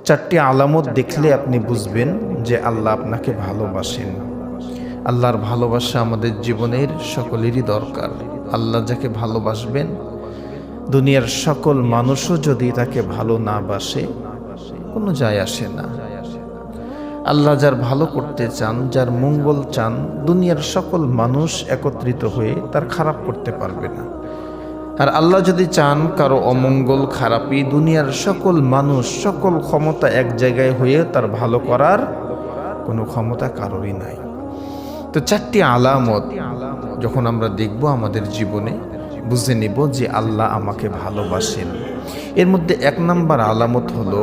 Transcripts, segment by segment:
চারটি আলামত দেখলে আপনি বুঝবেন যে আল্লাহ আপনাকে ভালোবাসেন। আল্লাহর ভালোবাসা আমাদের জীবনের সকলেরই দরকার। আল্লাহ যাকে ভালোবাসবেন, দুনিয়ার সকল মানুষও যদি তাকে ভালো না বাসে কোনো যায় আসে না। আল্লাহ যার ভালো করতে চান, যার মঙ্গল চান, দুনিয়ার সকল মানুষ একত্রিত হয়ে তার খারাপ করতে পারবে না। আর আল্লাহ যদি চান কারো অমঙ্গল, খারাপই, দুনিয়ার সকল মানুষ, সকল ক্ষমতা এক জায়গায় হয়ে তার ভালো করার কোনো ক্ষমতা কারোরই নাই। তো চারটি আলামত যখন আমরা দেখব আমাদের জীবনে, বুঝে নিব যে আল্লাহ আমাকে ভালোবাসেন। এর মধ্যে 1 নম্বর আলামত হলো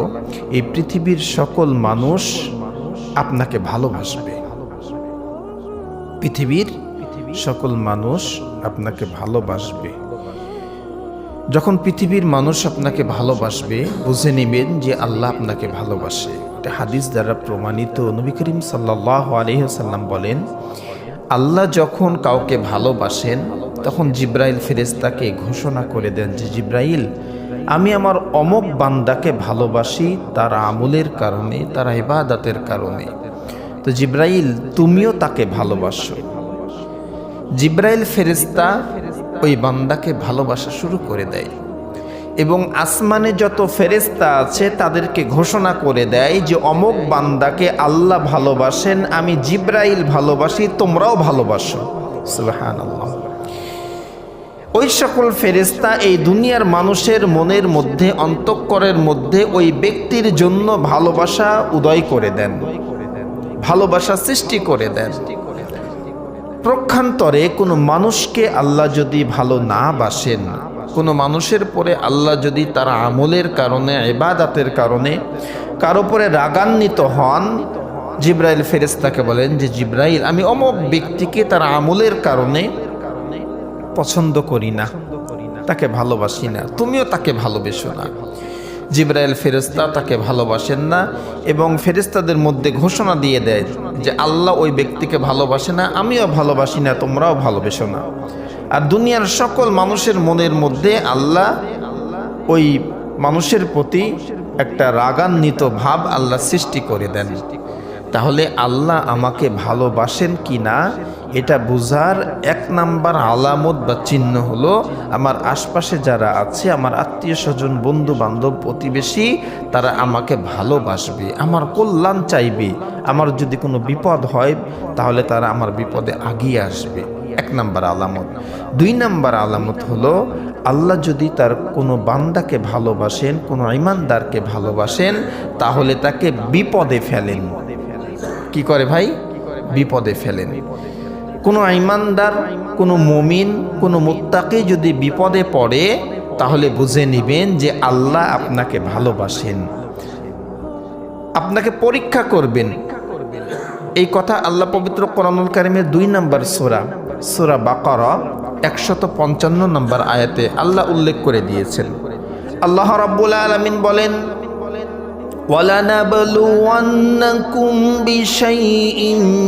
এই পৃথিবীর সকল মানুষ আপনাকে ভালোবাসবে। পৃথিবীর সকল মানুষ আপনাকে ভালোবাসবে। যখন পৃথিবীর মানুষ আপনাকে ভালোবাসবে, বুঝে নেবেন যে আল্লাহ আপনাকে ভালোবাসে। এটা হাদিস দ্বারা প্রমাণিত। নবী করিম সাল্লাল্লাহু আলাইহি ওয়াসাল্লাম বলেন, আল্লাহ যখন কাউকে ভালোবাসেন তখন জিব্রাইল ফেরেশতাকে ঘোষণা করে দেন যে জিব্রাইল, আমি আমার অমুক বান্দাকে ভালোবাসি তার আমলের কারণে, তার ইবাদতের কারণে। তো জিব্রাইল, তুমিও তাকে ভালোবাসো। জিব্রাইল ফেরেশতা ওই বান্দাকে ভালোবাসা শুরু করে দেয় এবং আসমানে যত ফেরেশতা আছে তাদেরকে ঘোষণা করে দেয় যে অমুক বান্দাকে আল্লাহ ভালোবাসেন, আমি জিব্রাইল ভালোবাসি, তোমরাও ভালোবাসো। সুবহানাল্লাহ। ওই সকল ফেরেশতা এই দুনিয়ার মানুষের মনের মধ্যে, অন্তঃকরের মধ্যে ওই ব্যক্তির জন্য ভালোবাসা উদয় করে দেন, ভালোবাসা সৃষ্টি করে দেন। প্রক্ষান্তরে কোনো মানুষকে আল্লাহ যদি ভালো না বাসেন, কোনো মানুষের পরে আল্লাহ যদি তার আমলের কারণে, ইবাদতের কারণে কারো পরে রাগান্বিত হন, জিব্রাইল ফেরেশতাকে বলেন যে জিব্রাইল, আমি অমুক ব্যক্তিকে তার আমলের কারণে পছন্দ করি না, তাকে ভালোবাসি না, তুমিও তাকে ভালোবেসো না। জিব্রাইল ফেরেশতা তাকে ভালোবাসেন না এবং ফেরেশতাদের মধ্যে ঘোষণা দিয়ে দেয় যে আল্লাহ ওই ব্যক্তিকে ভালোবাসে না, আমিও ভালোবাসি না, তোমরাও ভালোবেসো না। আর দুনিয়ার সকল মানুষের মনের মধ্যে আল্লাহ ওই মানুষের প্রতি একটা রাগান্বিত ভাব আল্লাহ সৃষ্টি করে দেন। তাহলে আল্লাহ আমাকে ভালোবাসেন কি না এটা বোঝার 1 নম্বর আলামত বা চিহ্ন হলো আমার আশপাশে যারা আছে, আমার আত্মীয় স্বজন, বন্ধু বান্ধব, প্রতিবেশী, তারা আমাকে ভালোবাসবে, আমার কল্যাণ চাইবে। আমার যদি কোনো বিপদ হয় তাহলে তারা আমার বিপদে আগিয়ে আসবে। 1 নম্বর আলামত। 2 নম্বর আলামত হলো আল্লাহ যদি তার কোনো বান্দাকে ভালোবাসেন, কোনো ঈমানদারকে ভালোবাসেন, তাহলে তাকে বিপদে ফেলেন। কি করে ভাই? বিপদে ফেলেন। কোনো ঈমানদার, কোনো মুমিন, কোনো মুত্তাকি যদি বিপদে পড়ে তাহলে বুঝে নেবেন যে আল্লাহ আপনাকে ভালোবাসেন, আপনাকে পরীক্ষা করবেন। এই কথা আল্লাহ পবিত্র কোরআনুল কারীমের 2 নম্বর সূরা বাকারা 155 নম্বর আয়াতে আল্লাহ উল্লেখ করে দিয়েছেন। আল্লাহ রাব্বুল আলামিন বলেন, وَلَنَبْلُوَنَّكُمْ بِشَيْءٍ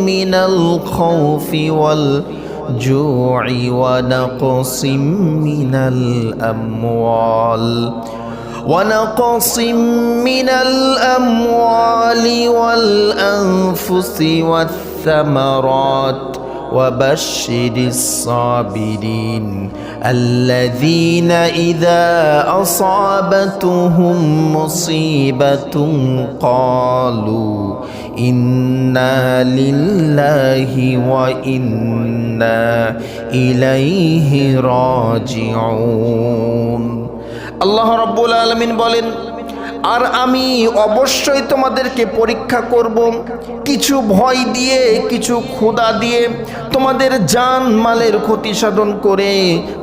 مِّنَ الْخَوْفِ وَالْجُوعِ وَنَقْصٍ مِّنَ الْأَمْوَالِ وَالْأَنفُسِ وَالثَّمَرَاتِ وَبَشِّرِ الصَّابِرِينَ الَّذِينَ إِذَا أَصَابَتْهُم مُّصِيبَةٌ قَالُوا إِنَّا لِلَّهِ وَإِنَّا إِلَيْهِ راجعون। আল্লাহ রাব্বুল আলামিন বলেন, আর আমি অবশ্যই তোমাদেরকে পরীক্ষা করব, কিছু ভয় দিয়ে, কিছু ক্ষুধা দিয়ে, তোমাদের জান মালের ক্ষতি সাধন করে,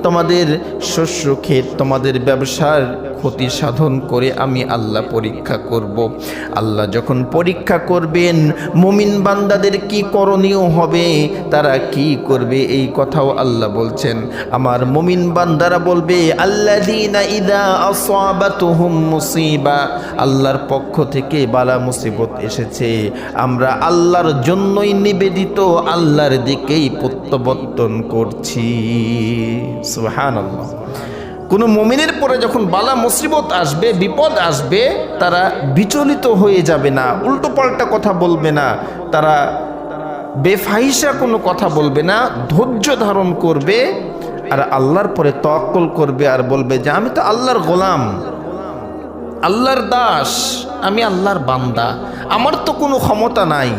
তোমাদের শস্য ক্ষেত, তোমাদের ব্যবসার ক্ষতি সাধন করে আমি আল্লাহ পরীক্ষা করব। আল্লাহ যখন পরীক্ষা করবেন, মুমিন বান্দাদের কি করণীয় হবে, তারা কি করবে, এই কথাও আল্লাহ বলছেন। আমার মুমিন বান্দারা বলবে, আল্লাযীনা ইযা আসাবাতুহুম মুসিবা, আল্লাহর পক্ষ থেকে বালা মুসিবত এসেছে, আমরা আল্লাহর জন্যই নিবেদিত, আল্লাহর দিকেই প্রত্যাবর্তন করছি। সুবহানাল্লাহ। কোনো মুমিনের পরে যখন বালা মুসিবত আসবে, বিপদ আসবে, তারা বিচলিত হয়ে যাবে না, উল্টো পাল্টা কথা বলবে না, তারা বেফাহিশা কোনো কথা বলবে না, ধৈর্য ধারণ করবে আর আল্লাহর পরে তাওয়াক্কুল করবে আর বলবে যে আমি তো আল্লাহর গোলাম, আল্লাহর দাস, আমি আল্লাহর বান্দা, আমার তো কোনো ক্ষমতা নাই,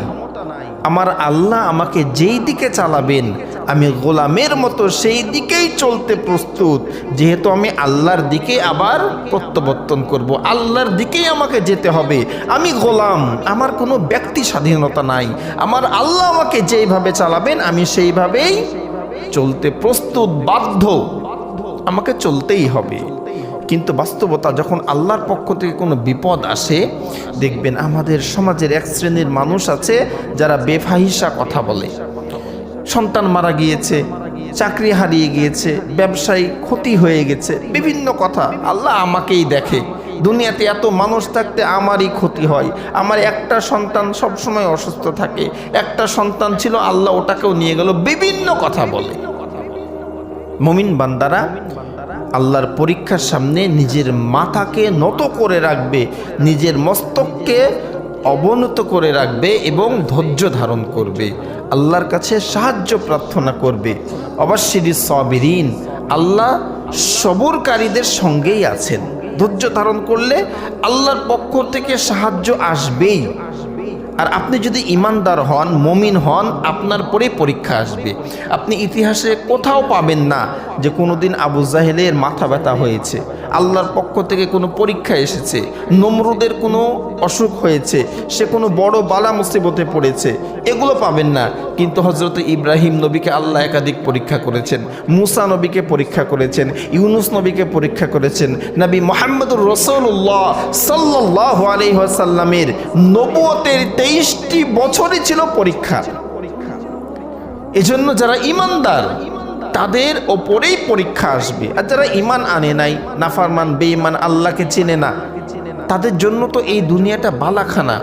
আমার আল্লাহ আমাকে যেই দিকে চালাবেন আমি গোলামের মতো সেই দিকেই চলতে প্রস্তুত, যেহেতু আমি আল্লাহর দিকে আবার প্রত্যাবর্তন করব, আল্লাহর দিকেই আমাকে যেতে হবে, আমি গোলাম, আমার কোনো ব্যক্তি স্বাধীনতা নাই, আমার আল্লাহ আমাকে যেইভাবে চালাবেন আমি সেইভাবেই চলতে প্রস্তুত, বাধ্য, আমাকে চলতেই হবে। কিন্তু বাস্তবতা যখন আল্লাহর পক্ষ থেকে কোনো বিপদ আসে, দেখবেন আমাদের সমাজের এক শ্রেণীর মানুষ আছে যারা বেফাহিশা কথা বলে। সন্তান মারা গিয়েছে, চাকরি হারিয়ে গিয়েছে, ব্যবসায়ী ক্ষতি হয়ে গেছে, বিভিন্ন কথা, আল্লাহ আমাকেই দেখে, দুনিয়াতে এত মানুষ থাকতে আমারই ক্ষতি হয়, আমার একটা সন্তান সবসময় অসুস্থ থাকে, একটা সন্তান ছিল আল্লাহ ওটাকেও নিয়ে গেল, বিভিন্ন কথা বলে। মুমিন বান্দারা আল্লাহর পরীক্ষার সামনে নিজের মাথাকে নত করে রাখবে, নিজের মস্তককে অবনত করে রাখবে এবং ধৈর্য ধারণ করবে, আল্লাহর কাছে সাহায্য প্রার্থনা করবে। অবশ্যই সাবিরিন, আল্লাহ সবরকারীদের সঙ্গেই আছেন। ধৈর্য ধারণ করলে আল্লাহর পক্ষ থেকে সাহায্য আসবেই। আর আপনি যদি ইমানদার হন, মুমিন হন, আপনার পরে পরীক্ষা আসবে। আপনি ইতিহাসে কোথাও পাবেন না যে কোনোদিন আবু জাহেলের মাথা ব্যথা হয়েছে, আল্লাহর পক্ষ থেকে কোনো পরীক্ষা এসেছে, নমরুদের কোনো অসুখ হয়েছে, সে কোনো বড় বালা মুসিবতে পড়েছে, এগুলো পাবেন না। কিন্তু হযরত ইব্রাহিম নবীকে আল্লাহ একাধিক পরীক্ষা করেছেন, মুসা নবীকে পরীক্ষা করেছেন, ইউনুস নবীকে পরীক্ষা করেছেন, নবী মুহাম্মদুর রাসূলুল্লাহ সাল্লাল্লাহু আলাইহি ওয়াসাল্লামের নবুয়তের 23টি বছরই ছিল পরীক্ষা। এজন্য যারা ঈমানদার তাদের ওপরেই পরীক্ষা আসবে, আর যারা ঈমান আনে নাই, নাফরমান, বেঈমান, আল্লাহকে চেনে না, তাদের জন্য তো এই দুনিয়াটা বালাখানা।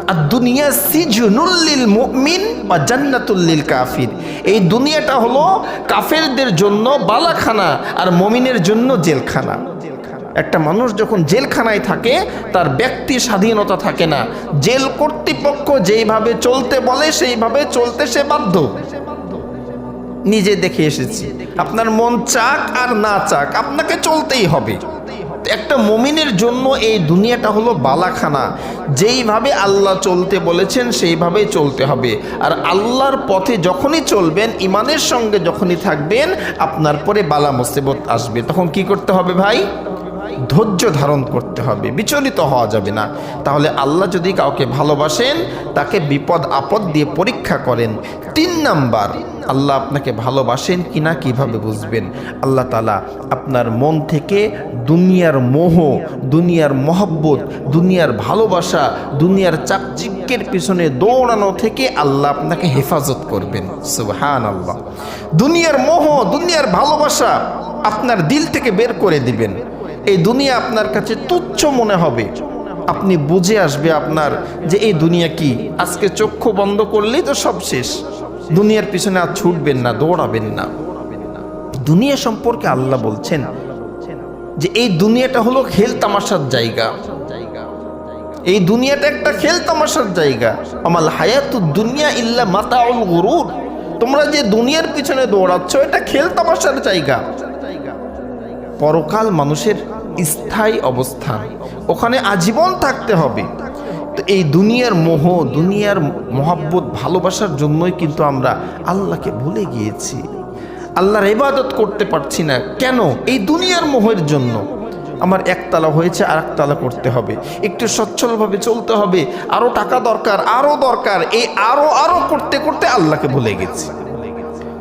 আর দুনিয়া সিজনুল লিল মুমিন ওয়া জান্নাতুল লিল কাফির, এই দুনিয়াটা হলো কাফেরদের জন্য বালাখানা আর মুমিনের জন্য জেলখানা। একটা মানুষ যখন জেলখানায় থাকে তার ব্যক্তি স্বাধীনতা থাকে না, জেল কর্তৃপক্ষ যেইভাবে চলতে বলে সেইভাবে চলতে সে বাধ্য। নিজে দেখে এসেছি, আপনার মন চাক আর না চাক আপনাকে চলতেই হবে। একটা মুমিনের জন্য এই দুনিয়াটা হলো বালাখানা, যেইভাবে আল্লাহ চলতে বলেছেন সেইভাবেই চলতে হবে। আর আল্লাহর পথে যখনই চলবেন, ইমানের সঙ্গে যখনই থাকবেন, আপনার পরে বালা মুসিবত আসবে, তখন কি করতে হবে ভাই? ধৈর্য ধারণ করতে হবে, বিচলিত হওয়া যাবে না। তাহলে আল্লাহ যদি কাউকে ভালোবাসেন তাকে বিপদ আপদ দিয়ে পরীক্ষা করেন। 3 নাম্বার, আল্লাহ আপনাকে ভালোবাসেন কিনা কিভাবে বুঝবেন? আল্লাহ তাআলা আপনার মন থেকে দুনিয়ার মোহ, দুনিয়ার মহব্বত, দুনিয়ার ভালোবাসা, দুনিয়ার চাকচিক্যের পিছনে দৌড়ানো থেকে আল্লাহ আপনাকে হেফাজত করবেন। সুবহানাল্লাহ। দুনিয়ার মোহ, দুনিয়ার ভালোবাসা আপনার দিল থেকে বের করে দিবেন। এই দুনিয়া আপনার কাছে তুচ্ছ মনে হবে, আপনি বুঝে আসবে আপনার যে এই দুনিয়া কি, আজকে চক্ষু বন্ধ করলেই তো সব শেষ, দুনিয়ার পিছনে আর ছুটবেন না, দৌড়াবেন না। দুনিয়া সম্পর্কে আল্লাহ বলছেন যে এই দুনিয়াটা হলো খেল তামাশার জায়গা, এই দুনিয়াটা একটা খেল তামাশার জায়গা। আমাল হায়াতুদ দুনিয়া ইল্লা মাতাউল গুরুর, তোমরা যে দুনিয়ার পিছনে দৌড়াচ্ছ এটা খেল তামাশার জায়গা। পরকাল মানুষের স্থায়ী অবস্থান, ওখানে আজীবন থাকতে হবে। তো এই দুনিয়ার মোহ, দুনিয়ার মহব্বত, ভালোবাসার জন্যই কিন্তু আমরা আল্লাহকে ভুলে গিয়েছি, আল্লাহর ইবাদত করতে পারছি না। কেন? এই দুনিয়ার মোহের জন্য। আমার একতলা হয়েছে আর একতলা করতে হবে, একটু সচ্ছলভাবে চলতে হবে, আরও টাকা দরকার, আরও দরকার, এই আরও করতে করতে আল্লাহকে ভুলে গেছি।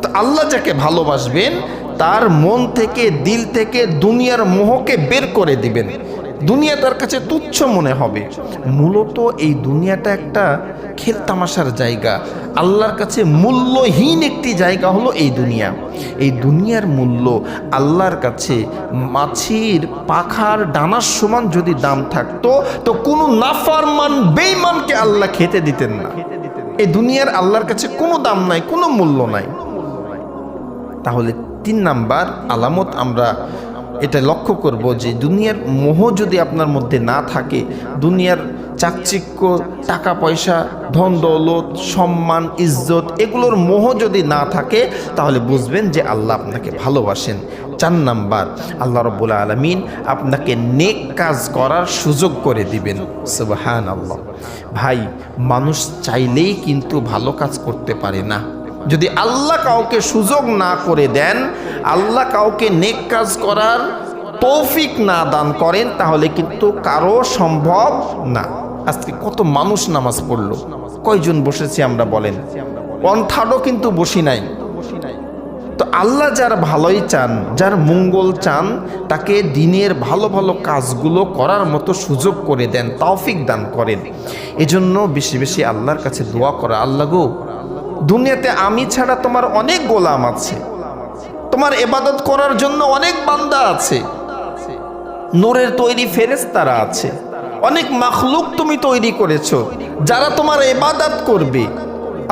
তো আল্লাহ যাকে ভালোবাসবেন তার মন থেকে, দিল থেকে দুনিয়ার মোহকে বের করে দিবেন, দুনিয়া তার কাছে তুচ্ছ মনে হবে। মূলত এই দুনিয়াটা একটা খেল তামাশার জায়গা, আল্লাহর কাছে মূল্যহীন একটি জায়গা হলো এই দুনিয়া। এই দুনিয়ার মূল্য আল্লাহর কাছে মাছির পাখার ডানার সমান যদি দাম থাকতো তো কোনো নাফরমান বেঈমানকে আল্লাহ খেতে দিতেন না। এই দুনিয়ার আল্লাহর কাছে কোনো দাম নাই, কোনো মূল্য নাই। তাহলে 3 নাম্বার আলামত আমরা এটা লক্ষ্য করব যে দুনিয়ার মোহ যদি আপনার মধ্যে না থাকে, দুনিয়ার চাকচিক্য, টাকা পয়সা, ধন দৌলত, সম্মান, ইজ্জত, এগুলোর মোহ যদি না থাকে, তাহলে বুঝবেন যে আল্লাহ আপনাকে ভালোবাসেন। 4 নাম্বার, আল্লাহ রাব্বুল আলামিন আপনাকে নেক কাজ করার সুযোগ করে দিবেন। সুবহানাল্লাহ। ভাই, মানুষ চাইলেই কিন্তু ভালো কাজ করতে পারে না। যদি আল্লাহ কাউকে সুযোগ না করে দেন, আল্লাহ কাউকে নেক কাজ করার তৌফিক না দান করেন, তাহলে কিন্তু কারো সম্ভব না। আজকে কত মানুষ নামাজ পড়লো, কয়জন বসেছি আমরা বলেন? 1/3ও কিন্তু বসি নাই। তো আল্লাহ যার ভালোই চান, যার মঙ্গল চান, তাকে দিনের ভালো ভালো কাজগুলো করার মতো সুযোগ করে দেন, তৌফিক দান করেন। এজন্য বেশি বেশি আল্লাহর কাছে দোয়া করা, আল্লাহ গো, দুনিয়াতে আমি ছাড়া তোমার অনেক গোলাম আছে, তোমার ইবাদত করার জন্য অনেক বান্দা আছে, নূরের তৈরি ফেরেশতারা আছে, অনেক মাখলুক তুমি তৈরি করেছো যারা তোমার ইবাদত করবে।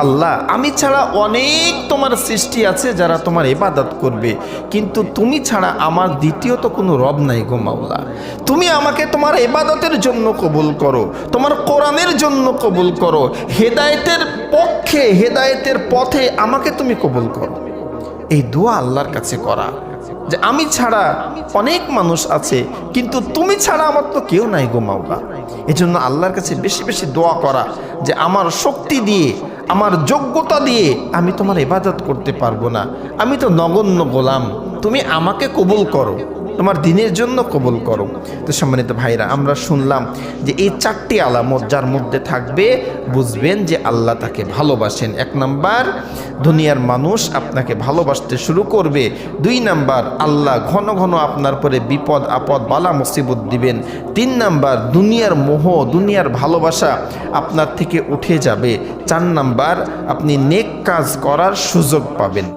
আল্লাহ, আমি ছাড়া অনেক তোমার সৃষ্টি আছে যারা তোমার ইবাদত করবে, কিন্তু তুমি ছাড়া আমার দ্বিতীয় তো কোনো রব নাই গো মাওলা। তুমি আমাকে তোমার ইবাদতের জন্য কবুল করো, তোমার কোরআনের জন্য কবুল করো, হেদায়েতের পক্ষে, হেদায়েতের পথে আমাকে তুমি কবুল করো। এই দোয়া আল্লাহর কাছে করা, যে আমি ছাড়া অনেক মানুষ আছে, কিন্তু তুমি ছাড়া আমার তো কেউ নাই গো মাওলা। এজন্য আল্লাহর কাছে বেশি বেশি দোয়া করা, যে আমার শক্তি দিয়ে, আমার যোগ্যতা দিয়ে আমি তোমার ইবাদত করতে পারবো না, আমি তো নগণ্য গোলাম, তুমি আমাকে কবুল করো, তোমার দিনের জন্য কবুল করো। তো সম্মানিত ভাইরা, আমরা শুনলাম যে এই 4টি আলামত যার মধ্যে থাকবে, বুঝবেন যে আল্লাহ তাকে ভালোবাসেন। 1 নাম্বার, দুনিয়ার মানুষ আপনাকে ভালোবাসতে শুরু করবে। 2 নাম্বার, আল্লাহ ঘন ঘন আপনার পরে বিপদ আপদ বালা মুসিবত দিবেন। 3 নাম্বার, দুনিয়ার মোহ, দুনিয়ার ভালোবাসা আপনার থেকে উঠে যাবে। 4 নাম্বার, আপনি নেক কাজ করার সুযোগ পাবেন।